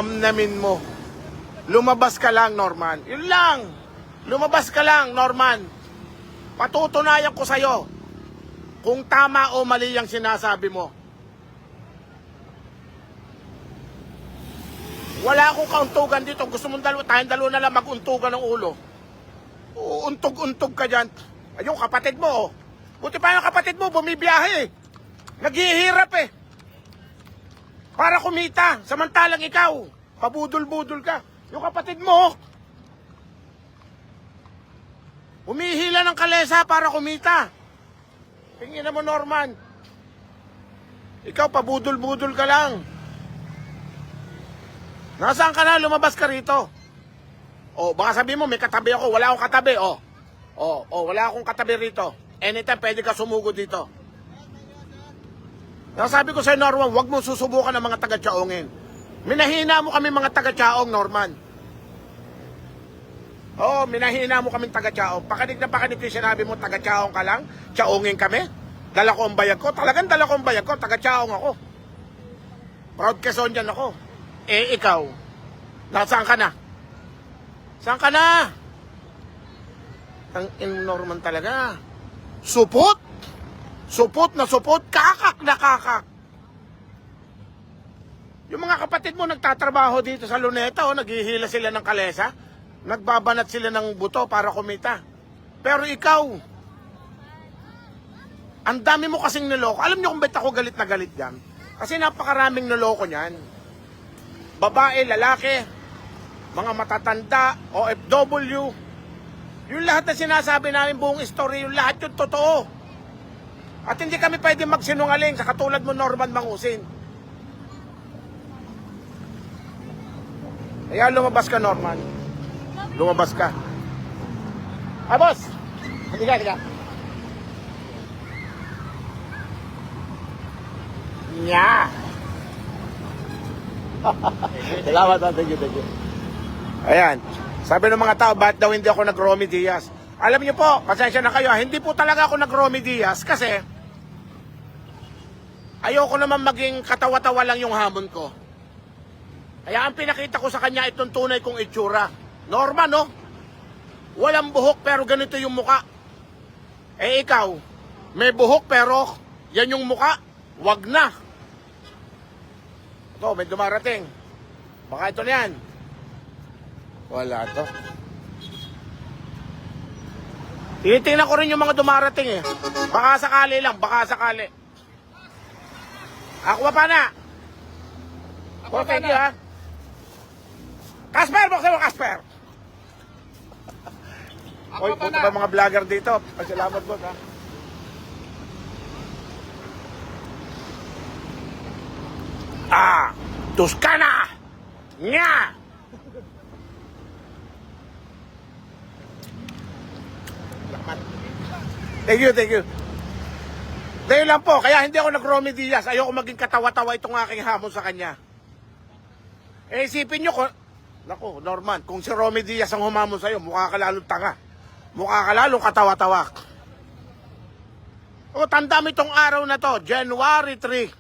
Amnamin mo. Lumabas ka lang, Norman. Yun lang. Lumabas ka lang, Norman. Patutunayan ko sa'yo kung tama o mali ang sinasabi mo. Wala akong kauntugan dito. Gusto mong tayong dalawa na lang mag-untugan ng ulo. Untog-untog ka dyan. Ayun, kapatid mo, oh. Buti pa yung kapatid mo, bumibiyahe eh. Naghihirap eh. Para kumita. Samantalang ikaw, pabudol-budol ka. Yung kapatid mo, humihila ng kalesa para kumita. Tingin mo, Norman. Ikaw, pabudol-budol ka lang. Nasaan ka na? Lumabas ka rito. O, baka sabihin mo, may katabi ako. Wala akong katabi, o. Wala akong katabi rito. Anytime, pwede ka sumugod dito. Nasabi ko sa'yo, Norman, huwag mo susubukan ng mga taga-Chaongin. Minahina mo kami mga taga-Chaong, Norman. Oo, minahina mo kami taga-Chaong. Pakanig na pakanig yung sinabi mo, taga-Chaong ka lang? Chaongin kami? Dala ko ang bayag ko? Talagang dala ko ang bayag ko. Taga-Chaong ako. Proud Quezonian ako. Eh, ikaw, nasaan ka na? Saan ka na? Ang Norman talaga. Supot! Supot na supot, kakak na kakak. Yung mga kapatid mo nagtatrabaho dito sa Luneta, oh, naghihila sila ng kalesa, nagbabanat sila ng buto para kumita. Pero ikaw, ang dami mo kasing niloko. Alam niyo kung ba't ako galit na galit yan? Kasi napakaraming niloko niyan. Babae, lalaki, mga matatanda, OFW. Yung lahat na sinasabi namin buong story, yung lahat yung totoo. At hindi kami pwede magsinungaling sa katulad mo, Norman Mangusin. Kaya lumabas ka, Norman. Lumabas ka. Ah, boss! Halika. Nya! Salamat, thank you. Ayan. Sabi ng mga tao, bakit daw hindi ako nag-Romy Diaz? Alam niyo po, pasensya na kayo, hindi po talaga ako nag-Romy Diaz kasi ayoko naman maging katawa-tawa lang yung hamon ko. Kaya ang pinakita ko sa kanya itong tunay kong itsura. Norman, no? Walang buhok pero ganito yung muka. Eh ikaw, may buhok pero yan yung muka. Wag na. Ito, may dumarating. Baka ito na yan. Wala to. Tinitingnan ko rin yung mga dumarating eh. Baka sakali lang, baka sakali. Ako pa na. Oh, thank you, ha. Casper, buksan mo, Casper. Oy, punta pa mga vlogger dito. Pasalamat po, ha. Tuscana! Nya! Thank you. Dahil lang po, kaya hindi ako nag-Romy Diaz. Ayoko maging katawa-tawa itong aking hamon sa kanya. Eh, isipin nyo, naku, Norman, kung si Romy Diaz ang humamon sa'yo, mukha ka lalong tanga. Mukha ka lalong katawa-tawa. O, tanda mo itong araw na to, January 3,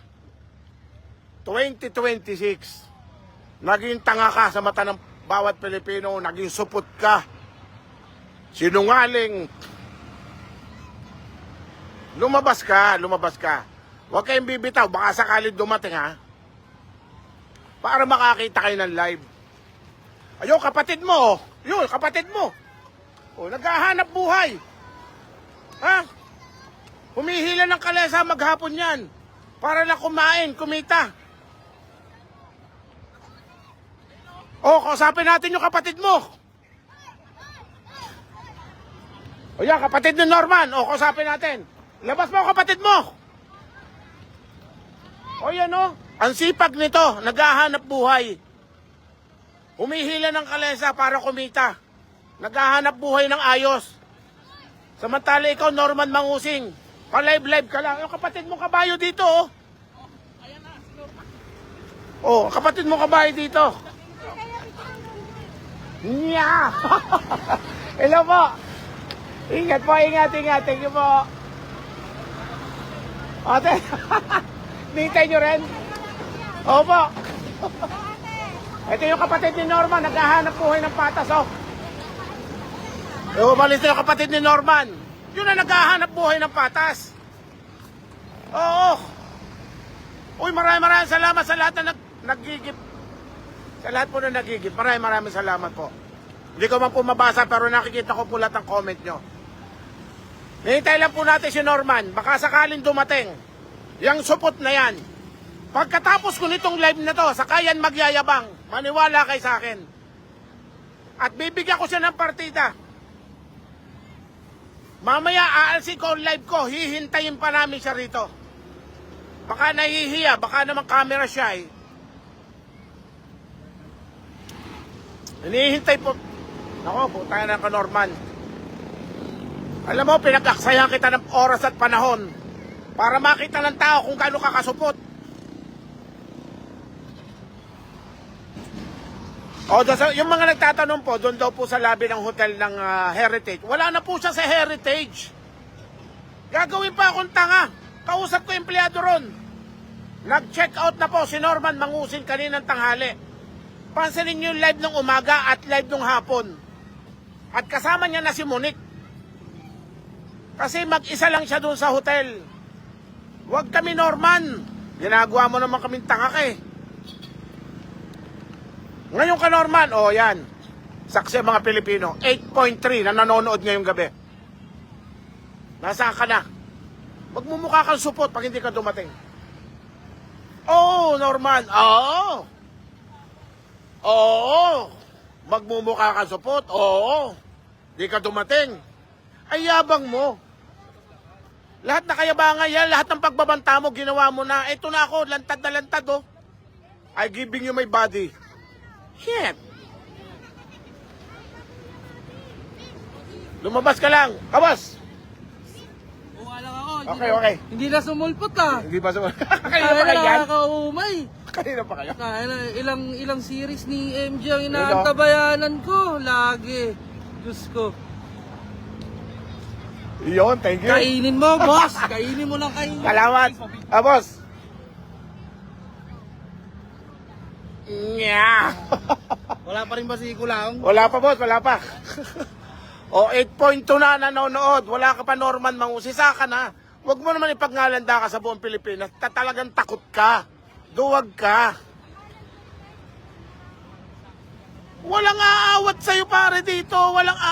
2026. Naging tanga ka sa mata ng bawat Pilipino, naging supot ka. Sinungaling. Lumabas ka. Huwag kayong bibitaw, baka sakaling dumating, ha. Para makakita kayo ng live. Ayun, kapatid mo. Yun, kapatid mo. O, naghahanap buhay. Ha? Humihila ng kalesa maghapon yan. Para lang kumain, kumita. O, kausapin natin yung kapatid mo. O yan, kapatid ni Norman. O, kausapin natin. Labas mo, kapatid mo. O yan, o. Ang sipag nito, naghahanap buhay. Humihila ng kalesa para kumita. Naghahanap buhay ng ayos. Samantala ikaw, Norman Mangusing, pa-live ka lang. Yung kapatid mo kabayo dito, oh. Ayan na, si Norman. Oh, kapatid mo kabayo dito. Nya! Hello po. Ingat po, ingat. Thank you po. Ate, nintay nyo rin? Opo. Ito yung kapatid ni Norman, naghahanap buhay ng patas, oh. Umalis na yung kapatid ni Norman. Yun na naghahanap buhay ng patas. Oo. Uy, maraming salamat sa lahat na naggigip. Sa lahat po na naggigip, maraming salamat po. Hindi ko man po mabasa pero nakikita ko po lahat ng comment nyo. Hinihintay lang po natin si Norman. Baka sakaling dumating. Yang supot na yan. Pagkatapos ko nitong live na to, saka yan magyayabang. Maniwala kay sa akin. At bibigyan ko siya ng partida. Mamaya aalsin ko ang live ko, hihintayin pa namin siya rito. Baka nahihiya, baka naman camera siya eh. Hinihintay po. Nako, puta na ka Norman. Alam mo, pinag-aksayan kita ng oras at panahon para makita ng tao kung gaano ka kasupot. O, yung mga nagtatanong po, doon daw po sa lobby ng hotel ng Heritage. Wala na po siya sa Heritage. Gagawin pa akong tanga. Kausap ko yung empleyado ron. Nag-check out na po si Norman Mangusin kaninang tanghali. Pansinin niyo yung live ng umaga at live ng hapon. At kasama niya na si Monique. Kasi mag-isa lang siya doon sa hotel. Huwag kami Norman. Ginagawa mo naman kaming tanga ka eh. Ngayon ka Norman, o yan. Saksi mga Pilipino, 8.3 na nanonood ngayong gabi. Nasaan ka na? Magmumukha kang supot pag hindi ka dumating. Oo, Norman, oo. Oo. Magmumukha kang supot, oo. Hindi ka dumating. Ay yabang mo. Lahat na kayabangan yan, lahat ng pagbabanta mo, ginawa mo na. Ito na ako, lantad na lantad, oh. I giving you my body. Shit. Lumabas ka lang. Kabas. Buka lang ako. Okay. Hindi na sumulpot ah. Hindi ba sumulpot? Kanina pa kayo yan? Nakakaumay. Kanina pa kayo? Ilang series ni MJ ang inaantabayanan ko. Lagi. Diyos ko. Iyon, thank you. Kainin mo, boss. Kainin mo lang kainin. Salamat. Boss. Nya. Wala pa rin ba si Kulang? Wala pa, boss. Wala pa. O, 8.2 na nanonood. Wala ka pa, Norman Mangusisa ka na. Huwag mo naman ipagngalanda ka sa buong Pilipinas. Talagang takot ka. Duwag ka. Walang aawat sa'yo, pare, dito. Walang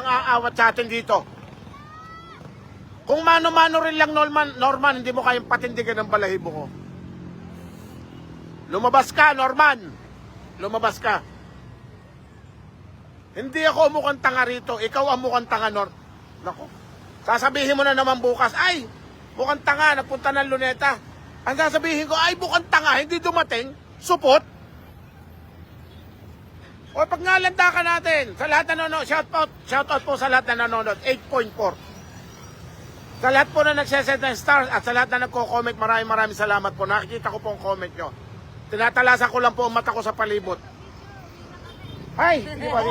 aawat sa atin dito. Kung mano-mano rin lang, Norman, hindi mo kayang patindigan ng balahibo ko. Lumabas ka, Norman. Lumabas ka. Hindi ako mukhang tanga rito. Ikaw ang mukhang tanga, Nako. Sasabihin mo na naman bukas, ay, mukhang tanga, nagpunta ng Luneta. Ang sasabihin ko, ay, mukhang tanga, hindi dumating. Supot. O, pag ngalanda ka natin, sa lahat na nanonood, shoutout po sa lahat na nanonood, 8.4. Sa lahat po na nagsesend ng stars at sa lahat na nagko-comment, maraming salamat po. Nakikita ko po ang comment nyo. Tinatalasan ko lang po ang mata ko sa palibot. Ay, di ba?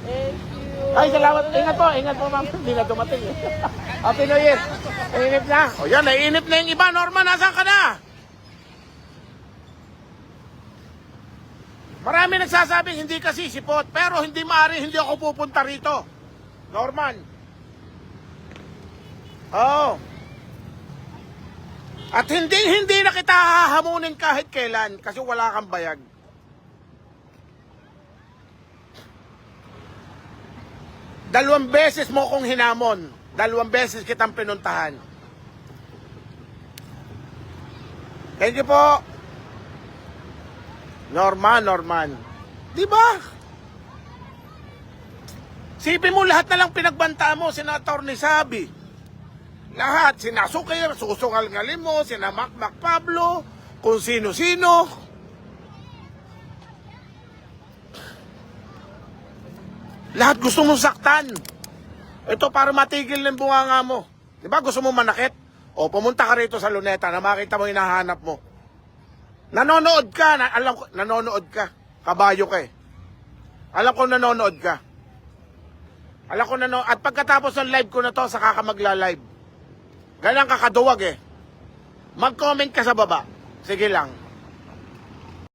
Thank you. Ay, salamat. Ingat po, ma'am. Hindi na dumating eh. Happy New Year. Nainip na. O yan, nainip na yung iba. Norman, nasaan ka na? Marami nagsasabing hindi kasi sipot, pero hindi maaari, hindi ako pupunta rito. Norman. Oo. At hindi na kita hahamunin kahit kailan kasi wala kang bayag. Dalawang beses mo kong hinamon. Dalawang beses kitang pinuntahan. Thank you po. Norman. Di ba? Sipin mo lahat na lang pinagbanta mo, Senator ni Sabi. Lahat, sinasukir, susungal-ngalin mo, sinamakmak Pablo, kung sino-sino. Lahat gusto mong saktan. Ito para matigil ng bunganga mo. Diba gusto mo manakit? O pumunta ka rito sa Luneta na makita mo hinahanap mo. Nanonood ka, alam ko, nanonood ka. Kabayo ka eh. Alam ko nanonood ka. At pagkatapos ng live ko na to, saka ka magla-live. Ganyan ka kaduwag eh. Mag-comment ka sa baba. Sige lang.